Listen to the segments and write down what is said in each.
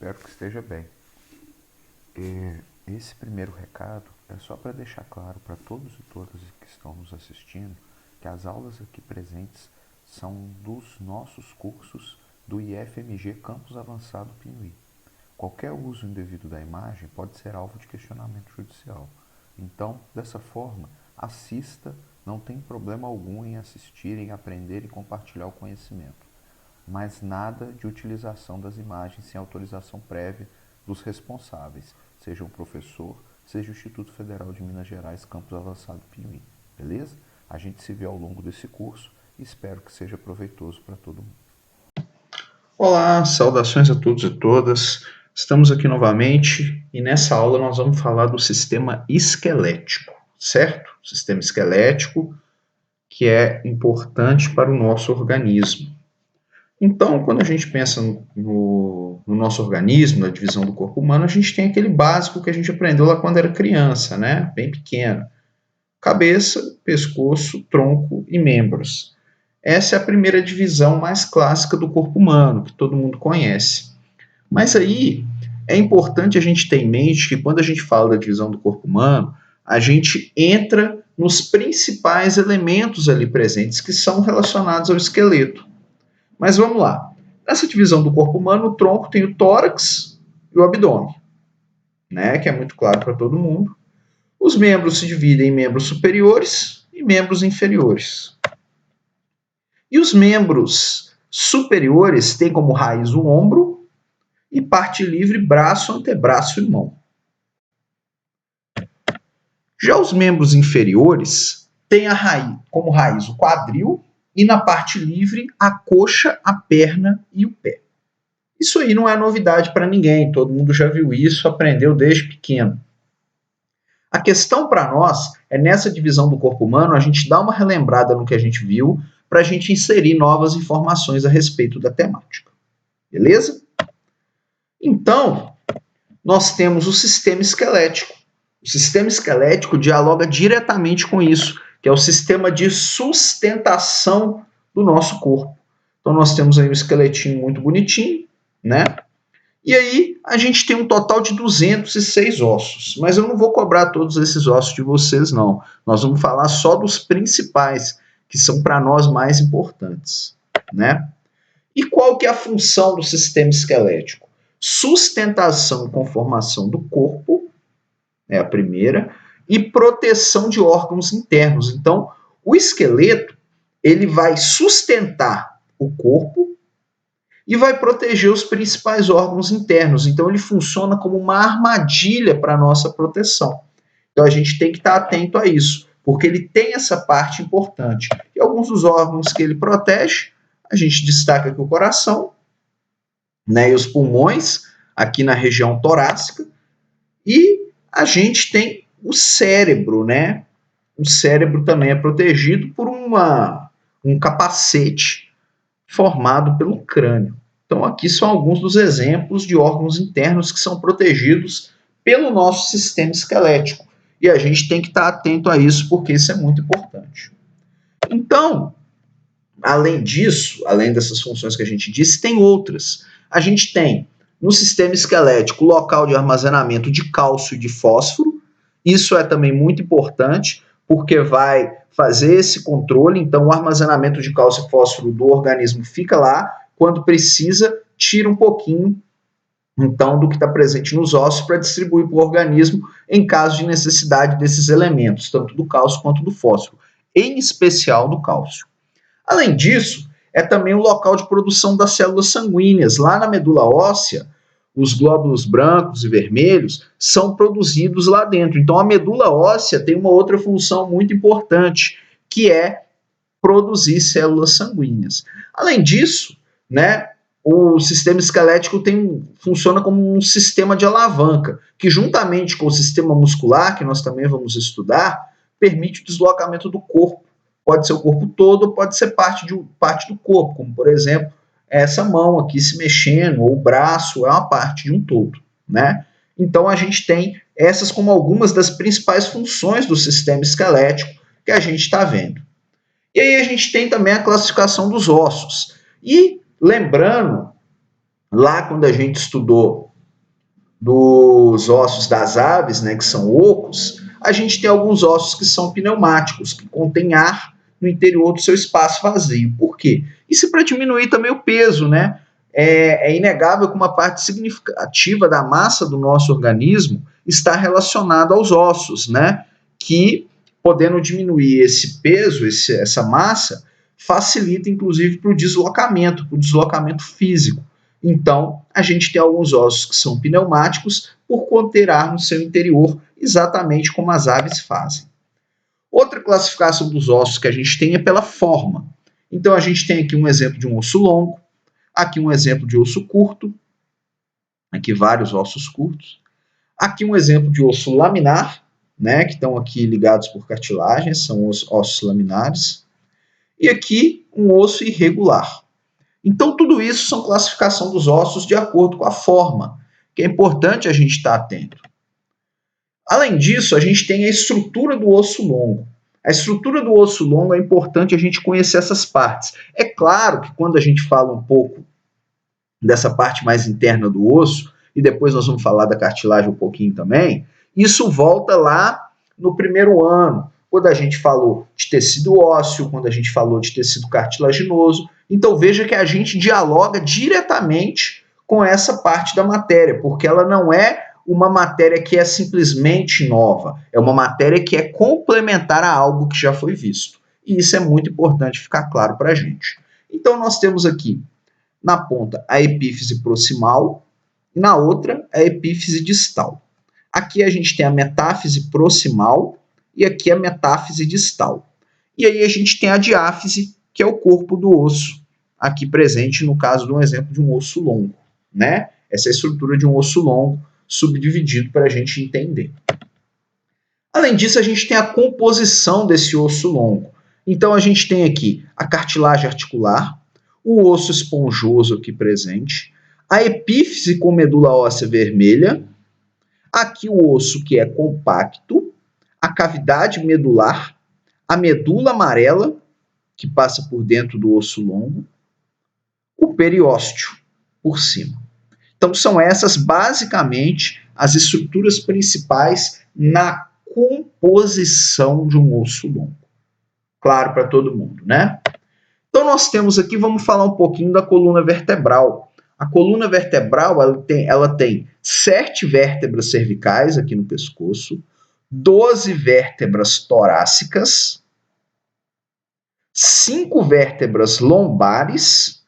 espero que esteja bem. Esse primeiro recado é só para deixar claro para todos e todas que estão nos assistindo que as aulas aqui presentes são dos nossos cursos do IFMG Campus Avançado Pinuí. Qualquer uso indevido da imagem pode ser alvo de questionamento judicial. Então, dessa forma, assista, não tem problema algum em assistir, em aprender e compartilhar o conhecimento. Mas nada de utilização das imagens sem autorização prévia dos responsáveis, seja o professor, seja o Instituto Federal de Minas Gerais, Campus Avançado Pinuí. Beleza? A gente se vê ao longo desse curso e espero que seja proveitoso para todo mundo. Olá, saudações a todos e todas. Estamos aqui novamente e nessa aula nós vamos falar do sistema esquelético, certo? Sistema esquelético que é importante para o nosso organismo. Então, quando a gente pensa no nosso organismo, na divisão do corpo humano, a gente tem aquele básico que a gente aprendeu lá quando era criança, né? Bem pequeno. Cabeça, pescoço, tronco e membros. Essa é a primeira divisão mais clássica do corpo humano, que todo mundo conhece. Mas aí é importante a gente ter em mente que quando a gente fala da divisão do corpo humano, a gente entra nos principais elementos ali presentes que são relacionados ao esqueleto. Mas vamos lá. Nessa divisão do corpo humano, o tronco tem o tórax e o abdômen, né, que é muito claro para todo mundo. Os membros se dividem em membros superiores e membros inferiores. E os membros superiores têm como raiz o ombro e parte livre braço, antebraço e mão. Já os membros inferiores têm como raiz o quadril e na parte livre a coxa, a perna e o pé. Isso aí não é novidade para ninguém, todo mundo já viu isso, aprendeu desde pequeno. A questão para nós é nessa divisão do corpo humano a gente dar uma relembrada no que a gente viu para a gente inserir novas informações a respeito da temática. Beleza? Então, nós temos o sistema esquelético. O sistema esquelético dialoga diretamente com isso, que é o sistema de sustentação do nosso corpo. Então, nós temos aí um esqueletinho muito bonitinho, né? E aí, a gente tem um total de 206 ossos. Mas eu não vou cobrar todos esses ossos de vocês, não. Nós vamos falar só dos principais, que são para nós mais importantes, né? E qual que é a função do sistema esquelético? Sustentação e conformação do corpo, é a primeira, e proteção de órgãos internos. Então, o esqueleto, ele vai sustentar o corpo e vai proteger os principais órgãos internos. Então, ele funciona como uma armadilha para a nossa proteção. Então, a gente tem que estar atento a isso, porque ele tem essa parte importante. E alguns dos órgãos que ele protege, a gente destaca aqui o coração, né, e os pulmões, aqui na região torácica, e a gente tem o cérebro, né? O cérebro também é protegido por um capacete formado pelo crânio. Então, aqui são alguns dos exemplos de órgãos internos que são protegidos pelo nosso sistema esquelético. E a gente tem que estar atento a isso, porque isso é muito importante. Então, além disso, além dessas funções que a gente disse, tem outras. A gente tem no sistema esquelético local de armazenamento de cálcio e de fósforo. Isso é também muito importante, porque vai fazer esse controle. Então, o armazenamento de cálcio e fósforo do organismo fica lá. Quando precisa, tira um pouquinho, então, do que está presente nos ossos para distribuir para o organismo em caso de necessidade desses elementos, tanto do cálcio quanto do fósforo, em especial do cálcio. Além disso, é também o local de produção das células sanguíneas. Lá na medula óssea, os glóbulos brancos e vermelhos são produzidos lá dentro. Então, a medula óssea tem uma outra função muito importante, que é produzir células sanguíneas. Além disso, né, o sistema esquelético funciona como um sistema de alavanca, que juntamente com o sistema muscular, que nós também vamos estudar, permite o deslocamento do corpo. Pode ser o corpo todo, ou pode ser parte do corpo, como, por exemplo, essa mão aqui se mexendo, ou o braço, é uma parte de um todo, né? Então, a gente tem essas como algumas das principais funções do sistema esquelético que a gente está vendo. E aí a gente tem também a classificação dos ossos. E, lembrando, lá quando a gente estudou dos ossos das aves, né, que são ocos, a gente tem alguns ossos que são pneumáticos, que contêm ar no interior do seu espaço vazio. Por quê? Isso é para diminuir também o peso, né? É inegável que uma parte significativa da massa do nosso organismo está relacionada aos ossos, né? Que, podendo diminuir esse peso, essa massa, facilita inclusive para o deslocamento físico. Então, a gente tem alguns ossos que são pneumáticos por conter ar no seu interior, exatamente como as aves fazem. Outra classificação dos ossos que a gente tem é pela forma. Então, a gente tem aqui um exemplo de um osso longo, aqui um exemplo de osso curto, aqui vários ossos curtos, aqui um exemplo de osso laminar, né, que estão aqui ligados por cartilagens, são os ossos laminares, e aqui um osso irregular. Então, tudo isso são classificação dos ossos de acordo com a forma, que é importante a gente estar atento. Além disso, a gente tem a estrutura do osso longo. A estrutura do osso longo é importante a gente conhecer essas partes. É claro que quando a gente fala um pouco dessa parte mais interna do osso, e depois nós vamos falar da cartilagem um pouquinho também, isso volta lá no primeiro ano, quando a gente falou de tecido ósseo, quando a gente falou de tecido cartilaginoso. Então veja que a gente dialoga diretamente com essa parte da matéria, porque ela não é uma matéria que é simplesmente nova, é uma matéria que é complementar a algo que já foi visto. E isso é muito importante ficar claro para a gente. Então nós temos aqui, na ponta, a epífise proximal, e na outra, a epífise distal. Aqui a gente tem a metáfise proximal e aqui a metáfise distal. E aí a gente tem a diáfise, que é o corpo do osso, aqui presente no caso de um exemplo de um osso longo, né? Essa é a estrutura de um osso longo, subdividido para a gente entender. Além disso, a gente tem a composição desse osso longo. Então, a gente tem aqui a cartilagem articular, o osso esponjoso aqui presente, a epífise com medula óssea vermelha, aqui o osso que é compacto, a cavidade medular, a medula amarela, que passa por dentro do osso longo, o periósteo por cima. Então, são essas basicamente as estruturas principais na composição de um osso longo. Claro para todo mundo, né? Então, nós temos aqui, vamos falar um pouquinho da coluna vertebral. A coluna vertebral ela tem 7 vértebras cervicais aqui no pescoço, 12 vértebras torácicas, 5 vértebras lombares,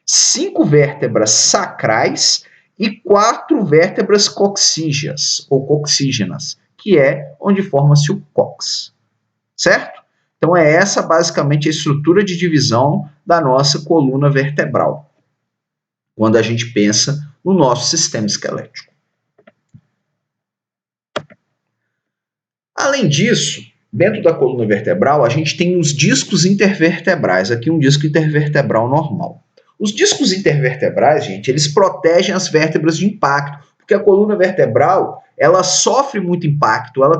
5 vértebras sacrais e 4 vértebras coxígeas, ou coxígenas, que é onde forma-se o cóccix, certo? Então é essa basicamente a estrutura de divisão da nossa coluna vertebral, quando a gente pensa no nosso sistema esquelético. Além disso, dentro da coluna vertebral, a gente tem os discos intervertebrais, aqui um disco intervertebral normal. Os discos intervertebrais, gente, eles protegem as vértebras de impacto, porque a coluna vertebral, ela sofre muito impacto, ela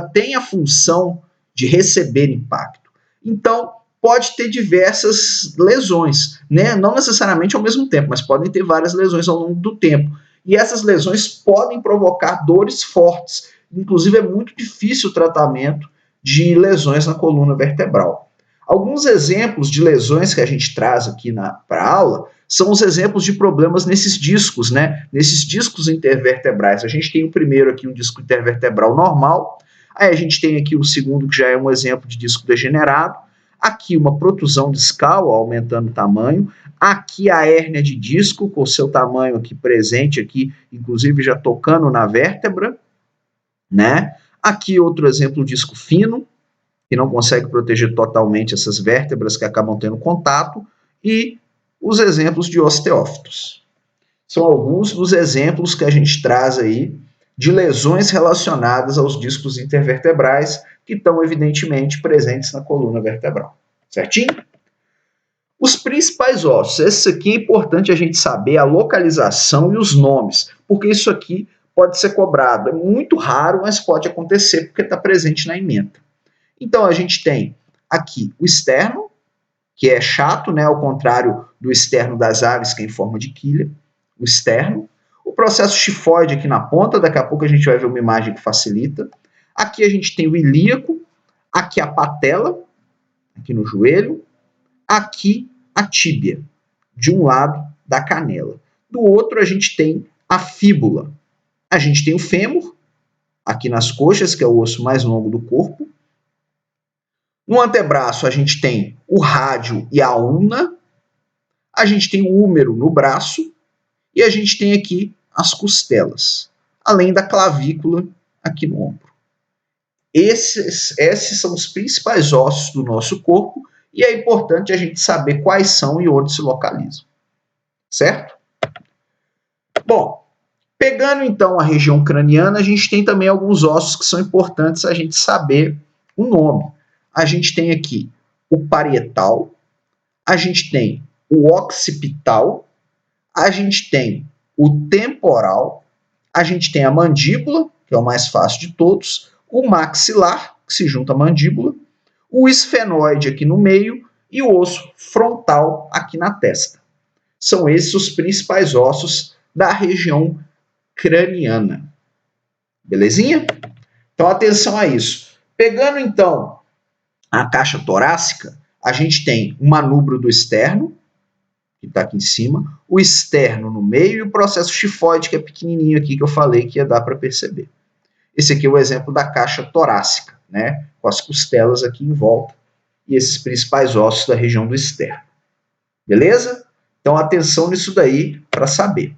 tem a função de receber impacto. Então, pode ter diversas lesões, né? Não necessariamente ao mesmo tempo, mas podem ter várias lesões ao longo do tempo. E essas lesões podem provocar dores fortes. Inclusive, é muito difícil o tratamento de lesões na coluna vertebral. Alguns exemplos de lesões que a gente traz aqui para a aula são os exemplos de problemas nesses discos, né? Nesses discos intervertebrais. A gente tem o primeiro aqui, um disco intervertebral normal. Aí a gente tem aqui o segundo, que já é um exemplo de disco degenerado. Aqui uma protusão discal, aumentando o tamanho. Aqui a hérnia de disco, com o seu tamanho aqui presente, aqui, inclusive já tocando na vértebra, né? Aqui outro exemplo, disco fino, que não consegue proteger totalmente essas vértebras que acabam tendo contato, e os exemplos de osteófitos. São alguns dos exemplos que a gente traz aí de lesões relacionadas aos discos intervertebrais que estão evidentemente presentes na coluna vertebral. Certinho? Os principais ossos. Esse aqui é importante a gente saber a localização e os nomes, porque isso aqui pode ser cobrado. É muito raro, mas pode acontecer porque está presente na ementa. Então, a gente tem aqui o externo, que é chato, né? Ao contrário do externo das aves, que é em forma de quilha. O externo. O processo chifoide aqui na ponta, daqui a pouco a gente vai ver uma imagem que facilita. Aqui a gente tem o ilíaco, aqui a patela, aqui no joelho, aqui a tíbia, de um lado da canela. Do outro a gente tem a fíbula. A gente tem o fêmur, aqui nas coxas, que é o osso mais longo do corpo. No antebraço a gente tem o rádio e a ulna. A gente tem o húmero no braço. E a gente tem aqui as costelas, além da clavícula aqui no ombro. Esses são os principais ossos do nosso corpo e é importante a gente saber quais são e onde se localizam. Certo? Bom, pegando então a região craniana, a gente tem também alguns ossos que são importantes a gente saber o nome. A gente tem aqui o parietal, a gente tem o occipital, a gente tem o temporal, a gente tem a mandíbula, que é o mais fácil de todos, o maxilar, que se junta à mandíbula, o esfenoide aqui no meio e o osso frontal aqui na testa. São esses os principais ossos da região craniana. Belezinha? Então, atenção a isso. Pegando, então, a caixa torácica, a gente tem o manubro do externo, que está aqui em cima, o externo no meio e o processo chifoide, que é pequenininho aqui, que eu falei que ia dar para perceber. Esse aqui é o exemplo da caixa torácica, né, com as costelas aqui em volta e esses principais ossos da região do externo. Beleza? Então, atenção nisso daí para saber.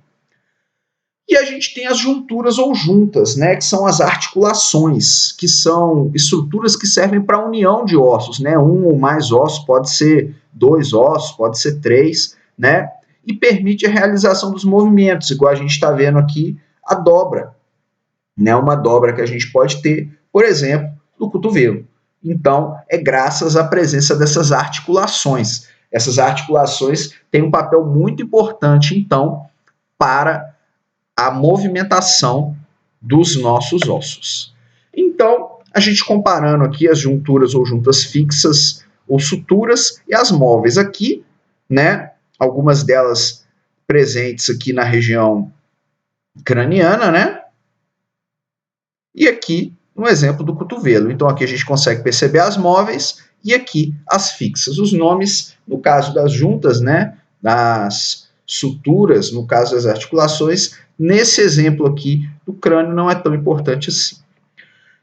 E a gente tem as junturas ou juntas, né, que são as articulações, que são estruturas que servem para a união de ossos, né, um ou mais ossos, pode ser 2 ossos, pode ser 3, né, e permite a realização dos movimentos, igual a gente está vendo aqui, a dobra, né, uma dobra que a gente pode ter, por exemplo, no cotovelo. Então, é graças à presença dessas articulações. Essas articulações têm um papel muito importante, então, para a movimentação dos nossos ossos. Então, a gente comparando aqui as junturas ou juntas fixas ou suturas e as móveis aqui, né? Algumas delas presentes aqui na região craniana, né? E aqui um exemplo do cotovelo. Então, aqui a gente consegue perceber as móveis e aqui as fixas. Os nomes, no caso das juntas, né? Das suturas, no caso das articulações, nesse exemplo aqui do crânio não é tão importante assim.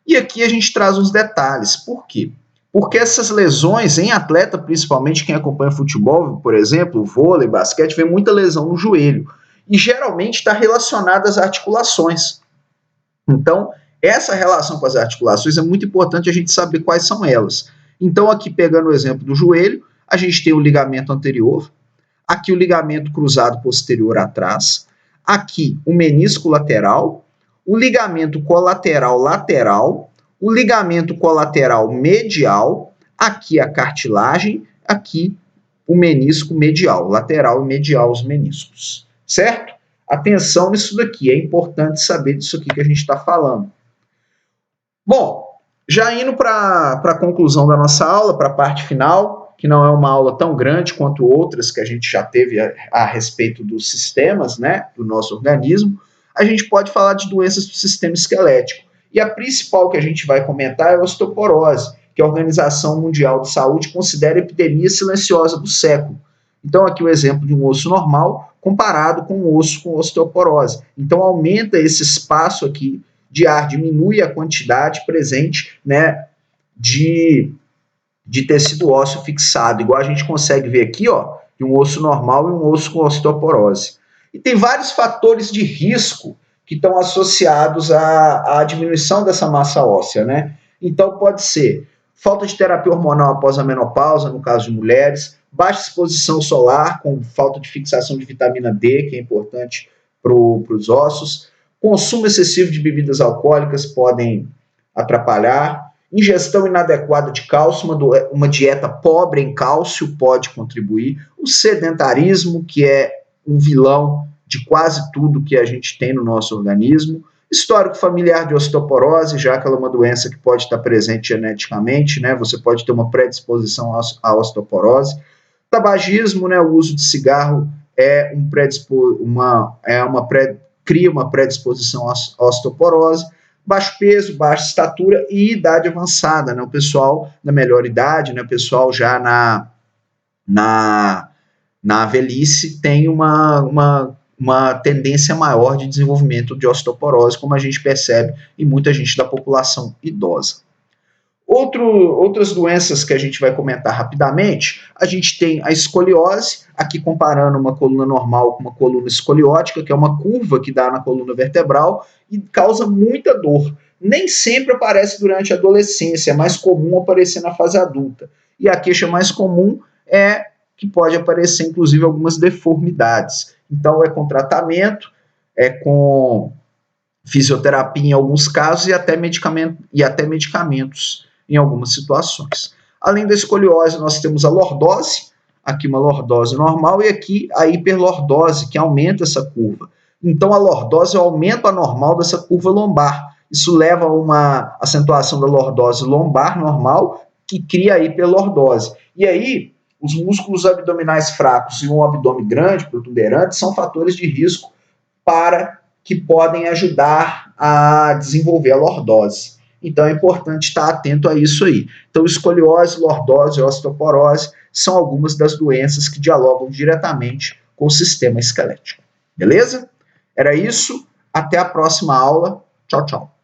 E aqui a gente traz uns detalhes. Por quê? Porque essas lesões em atleta, principalmente quem acompanha futebol, por exemplo, vôlei, basquete, vê muita lesão no joelho. E geralmente está relacionada às articulações. Então, essa relação com as articulações é muito importante a gente saber quais são elas. Então, aqui pegando o exemplo do joelho, a gente tem o ligamento anterior, aqui o ligamento cruzado posterior atrás, aqui o menisco lateral, o ligamento colateral lateral, o ligamento colateral medial, aqui a cartilagem, aqui o menisco medial, lateral e medial os meniscos, certo? Atenção nisso daqui, é importante saber disso aqui que a gente está falando. Bom, já indo para a conclusão da nossa aula, para a parte final, que não é uma aula tão grande quanto outras que a gente já teve a respeito dos sistemas, né, do nosso organismo, a gente pode falar de doenças do sistema esquelético. E a principal que a gente vai comentar é a osteoporose, que a Organização Mundial de Saúde considera a epidemia silenciosa do século. Então, aqui o exemplo de um osso normal comparado com um osso com osteoporose. Então, aumenta esse espaço aqui de ar, diminui a quantidade presente, né, de tecido ósseo fixado, igual a gente consegue ver aqui, ó, de um osso normal e um osso com osteoporose. E tem vários fatores de risco que estão associados à diminuição dessa massa óssea, né? Então pode ser falta de terapia hormonal após a menopausa, no caso de mulheres, baixa exposição solar, com falta de fixação de vitamina D, que é importante para os ossos, consumo excessivo de bebidas alcoólicas podem atrapalhar, ingestão inadequada de cálcio, uma dieta pobre em cálcio pode contribuir, o sedentarismo, que é um vilão de quase tudo que a gente tem no nosso organismo, histórico familiar de osteoporose, já que ela é uma doença que pode estar presente geneticamente, né? Você pode ter uma predisposição à osteoporose, tabagismo, né? O uso de cigarro é uma cria uma predisposição à osteoporose. Baixo peso, baixa estatura e idade avançada, né? O pessoal na melhor idade, né? O pessoal já na velhice tem uma tendência maior de desenvolvimento de osteoporose, como a gente percebe em muita gente da população idosa. Outras doenças que a gente vai comentar rapidamente, a gente tem a escoliose, aqui comparando uma coluna normal com uma coluna escoliótica, que é uma curva que dá na coluna vertebral e causa muita dor. Nem sempre aparece durante a adolescência, é mais comum aparecer na fase adulta. E a queixa mais comum é que pode aparecer, inclusive, algumas deformidades. Então, é com tratamento, é com fisioterapia em alguns casos e até medicamentos em algumas situações. Além da escoliose, nós temos a lordose, aqui uma lordose normal, e aqui a hiperlordose, que aumenta essa curva. Então, a lordose é o aumento anormal dessa curva lombar. Isso leva a uma acentuação da lordose lombar normal, que cria a hiperlordose. E aí, os músculos abdominais fracos e um abdômen grande, protuberante, são fatores de risco que podem ajudar a desenvolver a lordose. Então é importante estar atento a isso aí. Então escoliose, lordose e osteoporose são algumas das doenças que dialogam diretamente com o sistema esquelético. Beleza? Era isso. Até a próxima aula. Tchau, tchau.